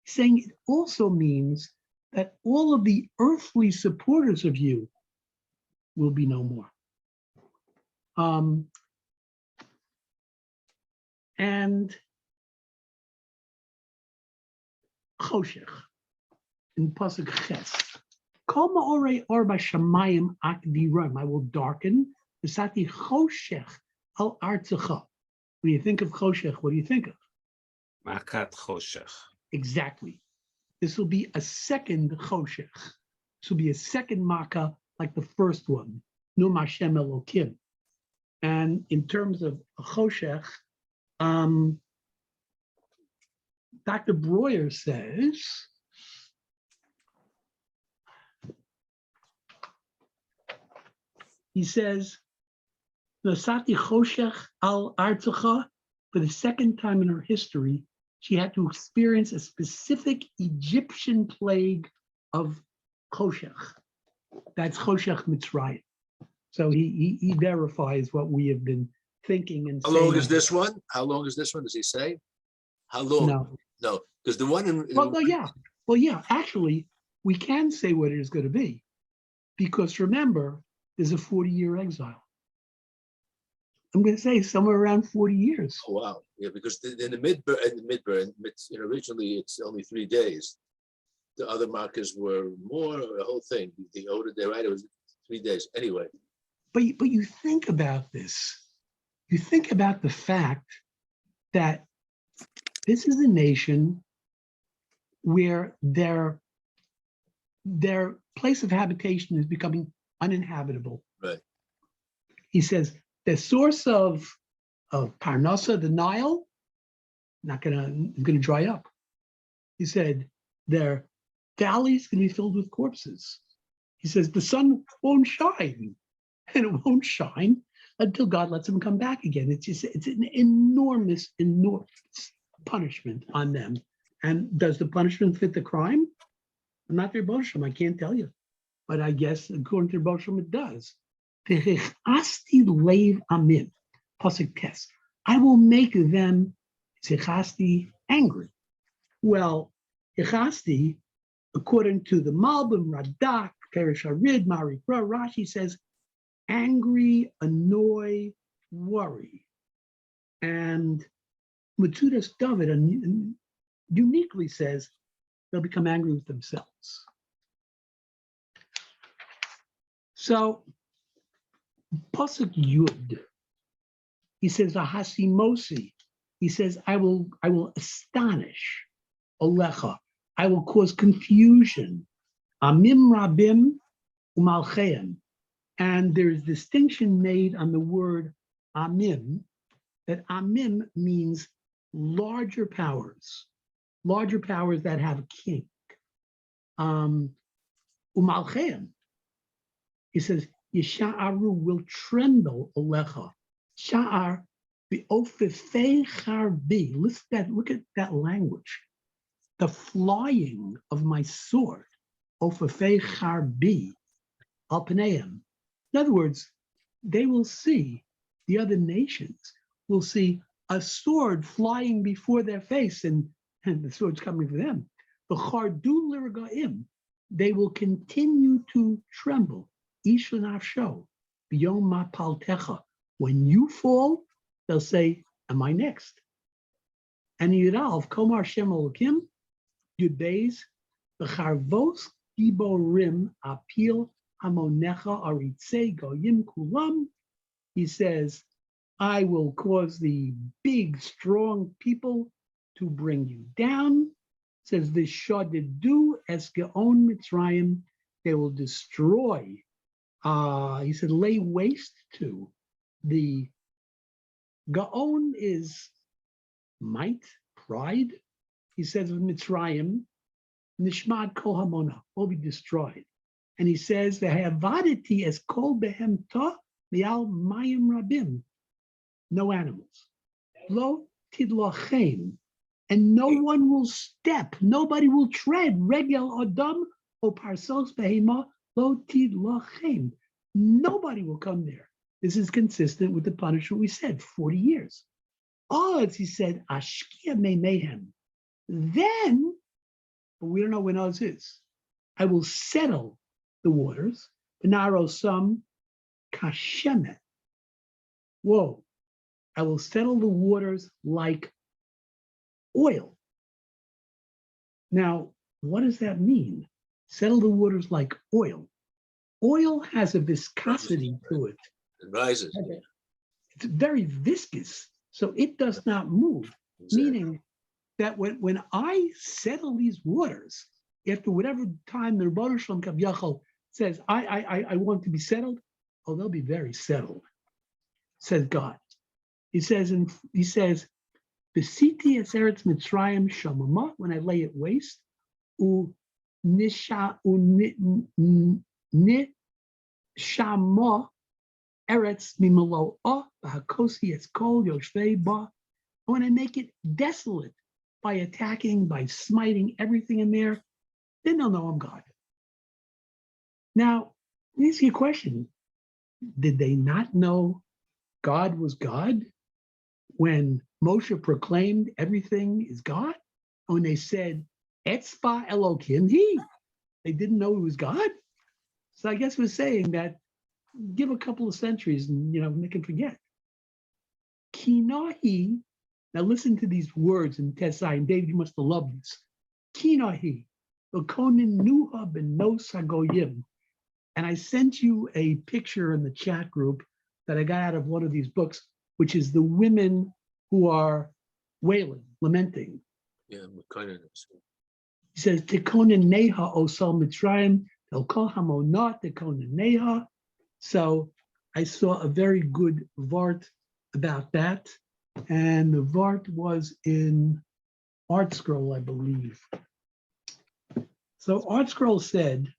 Saying it also means that all of the earthly supporters of you will be no more. And choshech in pasuk ches. Kol ma'orei or b'shamayim akdiram. I will darken. V'sati choshech al artzecha. When you think of choshech, what do you think of? Makat choshech. Exactly. This will be a second choshech. This will be a second makkah like the first one. Num Hashem Elokim. And in terms of choshech, Dr. Breuer says, he says, Nasati choshech al artzecha, for the second time in her history, she had to experience a specific Egyptian plague of choshech. That's choshech Mitzrayim. So he verifies what we have been thinking and saying. How long is this one? How long is this one? Does he say? How long? No, because the one in. Well, yeah. Actually, we can say what it is going to be, because remember, there's a 40-year exile. I'm going to say somewhere around 40 years. Oh, wow. Yeah, because in the midburn, originally it's only 3 days. The other markers were more, the whole thing. The older day, right? It was 3 days. Anyway. But you think about this. You think about the fact that this is a nation where their place of habitation is becoming uninhabitable. Right. He says the source of Parnasa, the Nile, is gonna dry up. He said their valleys going to be filled with corpses. He says the sun won't shine, and it won't shine until God lets them come back again. It's an enormous punishment on them. And does the punishment fit the crime? I'm not their Bosham, I can't tell you. But I guess according to Bosham, it does. Asti leiv amim, pasuk tes. I will make them zichasti angry. Well, Ichasti, according to the Malbim, Radak, Perish Arid, Marikra, Rashi says, angry, annoy, worry. And Matsudas David uniquely says they'll become angry with themselves. So, Pasuk Yud, he says, Ahasimosi, he says, I will astonish. Olecha, I will cause confusion. Amim rabim umalcheim. And there's distinction made on the word amim, that amim means larger powers that have a king. Umalcheim. He says, Yesha'aru will tremble, Olecha. Sha'ar bi'ofefei charbi. Look at that language. The flying of my sword, ofafei charbi, alpaneim. In other words, they will see, the other nations will see a sword flying before their face, and the sword's coming for them. The chardu liragaim, they will continue to tremble. Isha nafsho, biyom mapaltecha. When you fall, they'll say, am I next? And Yudalv, Komar Shem Elokim, Yudbeis, the Charvos Giborim Apil Hamonecha Aritze Goyim Kulam. He says, I will cause the big, strong people to bring you down. Says the Shadidu Esgeon Mitzrayim, they will destroy. He said, lay waste to. The Gaon is might, pride. He says of Mitzrayim, Nishmad Kol Hamona, will be destroyed. And he says, Ve'havaditi es kol behemta mi'al mayim rabim, no animals. Lo tidlochem, and no one will step, nobody will tread, regel adam o parsos behema, lo tidlochem. Nobody will come there. This is consistent with the punishment we said, 40 years. Oz, he said, Ashkia me mayhem. Then, but we don't know when Oz is, I will settle the waters, Benarosam kashemet. Whoa, I will settle the waters like oil. Now, what does that mean? Settle the waters like oil. Oil has a viscosity to it. It rises. It's very viscous, so it does not move. Exactly. Meaning that when I settle these waters, after whatever time the Rebbeinu Shalom Kavyachol says, I want to be settled, oh, they'll be very settled, says God. He says, Besiti es eretz Mitzrayim shamama, when I lay it waste, nishama eretz mimalo hakosi es kol yoshvei ba. When I make it desolate by attacking, by smiting everything in there, then they'll know I'm God. Now, let me ask you a question. Did they not know God was God when Moshe proclaimed everything is God? When they said, Etzva Elokim He, they didn't know he was God? So I guess we're saying that give a couple of centuries and, they can forget. Kinahi, now listen to these words in Tesai, and David, you must have loved this. Kinahi, Okonin Nuha ben Nos Hagoyim. And I sent you a picture in the chat group that I got out of one of these books, which is the women who are wailing, lamenting. Yeah, kind of. He says, Tekona Neha Osal Mitzrayim, Elkol Hamonat Tekona Neha. So I saw a very good vart about that. And the vart was in Art Scroll, I believe. So Art Scroll said,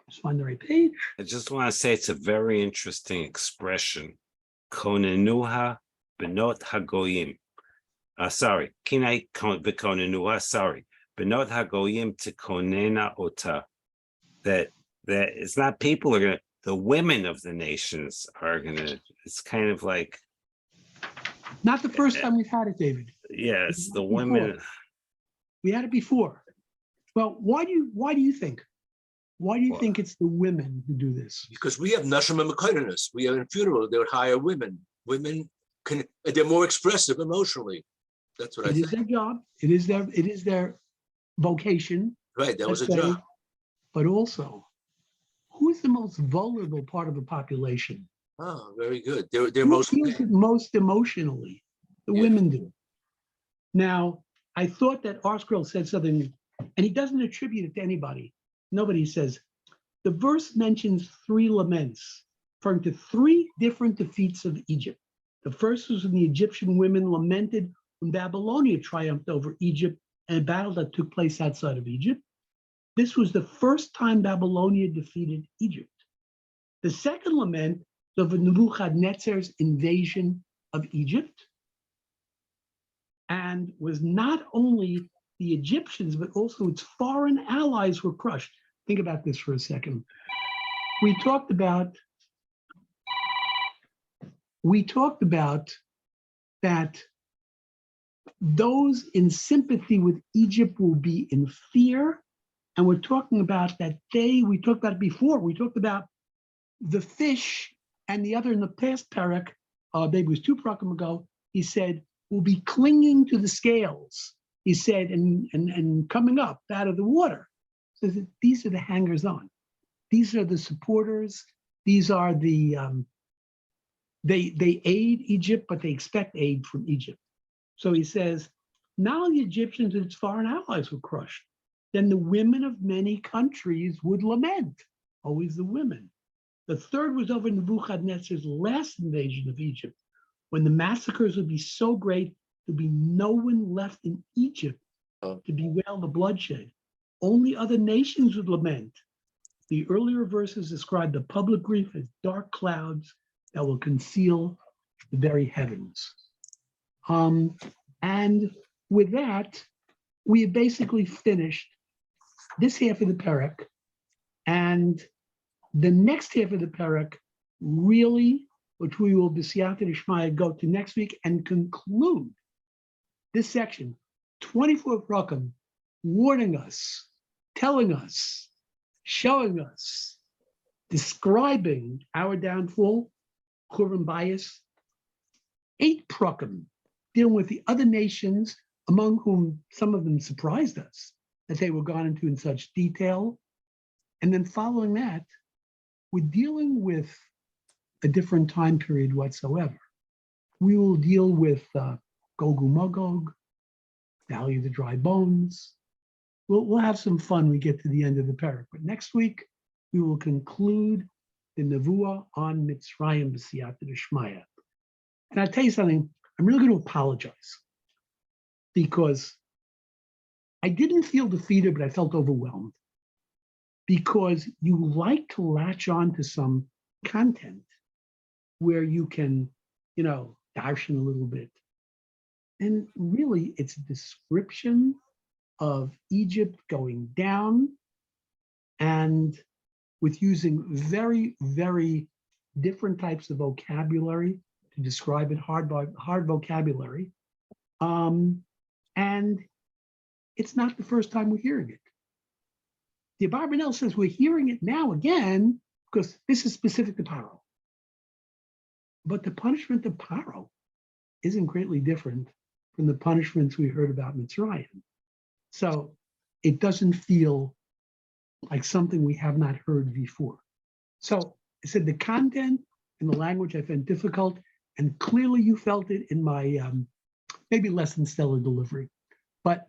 just find the right page. I just want to say it's a very interesting expression. Konenuha benot hagoyim. Sorry, kinai bekonenuha. Sorry, benot hagoyim tikonena ota. That it's not people are gonna. The women of the nations are gonna. It's kind of like. Not the first time we've had it, David. Yes, the Before. women. We had it before. Well, why do you think? Why do you think it's the women who do this? Because we have Nashim and Mekayinus. We have in funeral, they would hire women. Women they're more expressive emotionally. That's what I It think. is their job. It is their vocation. Right, that was a let's say. job. But also, who is the most vulnerable part of the population? Oh, very good. They're Who most feels it most emotionally? The Yeah. women do. Now, I thought that Arskrill said something, and he doesn't attribute it to anybody. Nobody says. The verse mentions 3 laments, referring to 3 different defeats of Egypt. The first was when the Egyptian women lamented when Babylonia triumphed over Egypt in a battle that took place outside of Egypt. This was the first time Babylonia defeated Egypt. The second lament was of Nebuchadnezzar's invasion of Egypt, and was not only the Egyptians, but also its foreign allies were crushed. Think about this for a second. We talked about that those in sympathy with Egypt will be in fear. And we're talking about that we talked about it before. We talked about the fish and the other in the past parak, maybe it was 2 parakim ago, he said, will be clinging to the scales. He said, and coming up out of the water. So these are the hangers-on. These are the supporters. These are the, they aid Egypt, but they expect aid from Egypt. So he says, not only the Egyptians and its foreign allies were crushed, then the women of many countries would lament, always the women. The third was over Nebuchadnezzar's last invasion of Egypt, when the massacres would be so great, there'd be no one left in Egypt to bewail the bloodshed. Only other nations would lament. The earlier verses describe the public grief as dark clouds that will conceal the very heavens. And with that, we have basically finished this half of the parak, and the next half of the parak really, which we will b'siyata d'shmaya go to next week and conclude this section, 24 parakim, warning us, telling us, showing us, describing our downfall, Churban bias, 8 parakim dealing with the other nations, among whom some of them surprised us that they were gone into in such detail. And then following that, we're dealing with a different time period whatsoever. We will deal with Gog Magog, Valley of the Dry Bones. We'll have some fun when we get to the end of the parak. But next week, we will conclude the Nevuah on Mitzrayim b'siyata d'shmaya. And I'll tell you something, I'm really going to apologize, because I didn't feel defeated, but I felt overwhelmed, because you like to latch on to some content where you can, darshan a little bit. And really, it's a description of Egypt going down, and with using very, very different types of vocabulary to describe it, hard vocabulary. And it's not the first time we're hearing it. The Abarbanel says we're hearing it now again because this is specific to Paro. But the punishment of Paro isn't greatly different from the punishments we heard about Mitzrayim. So it doesn't feel like something we have not heard before. So I said the content and the language I found difficult, and clearly you felt it in my maybe less than stellar delivery. But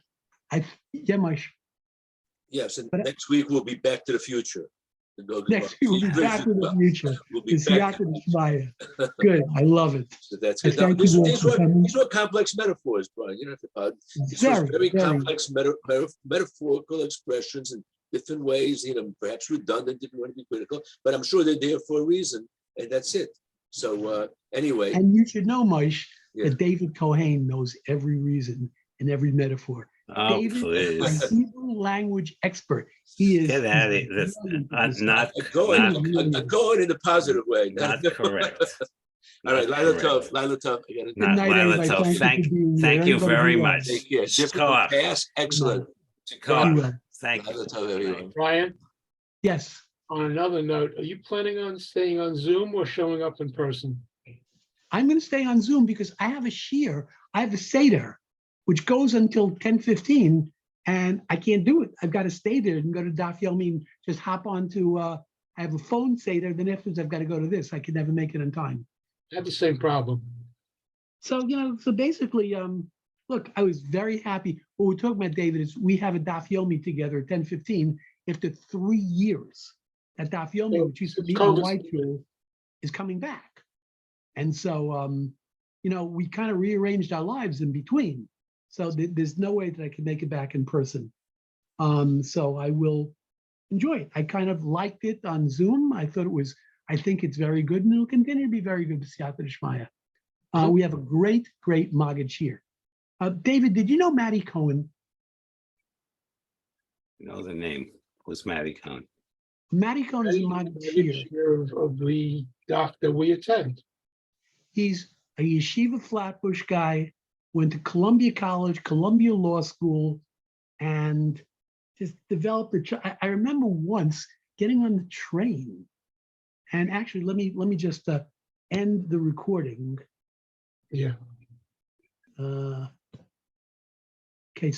Yes, and But- next week we'll be back to the future. next week we'll be back to the future. We'll be The back. Siyata D'Shmaya. Good, I love it. So that's I good. Now, thank you all for coming. these were complex metaphors, Brian. You know, these were very complex metaphorical expressions in different ways. You know, perhaps redundant if you want to be critical, but I'm sure they're there for a reason, and that's it. So anyway, And you should know, Moshe, Yeah. that David Cohen knows every reason and every metaphor. Oh, David is please. a Hebrew language expert. He is. Get out of he's it. That's brilliant at this not, stuff. going in a positive way. not correct. All right, Not Lila correct. Tov, Lila Tov. I gotta Good Not night, Lila everybody. Tov. Thank you for being here. Thank you Everybody very be well. much. Take care. Difficult Shkoach. task, excellent. Be Shkoach. well. Thank Lila you. Tov, everyone. Brian, Yes, on another note, are you planning on staying on Zoom or showing up in person? I'm going to stay on Zoom because I have a shiur. I have a Seder, which goes until 10:15, and I can't do it. I've got to stay there and go to Daf Yomi and just hop on to, I have a phone Seder, then afterwards I've got to go to this. I could never make it on time. I have the same problem. So, so basically, look, I was very happy. What we're talking about, David, is we have a Daf Yomi together at 10:15 after 3 years. That Daf Yomi, which used to be in the COVID. White Shul, is coming back. And so, we kind of rearranged our lives in between. So there's no way that I can make it back in person. So I will enjoy it. I kind of liked it on Zoom. I think it's very good, and it'll continue to be very good with Siyata D'Shmaya. We have a great, great Maggid here. David, did you know Maddie Cohen? You know the name was Matty Cohn. Maddie Cohen is a Maggid here. Of the doc that we attend. He's a yeshiva Flatbush guy, went to Columbia College, Columbia Law School, and just developed I remember once getting on the train, and actually, let me just end the recording. Yeah. Okay.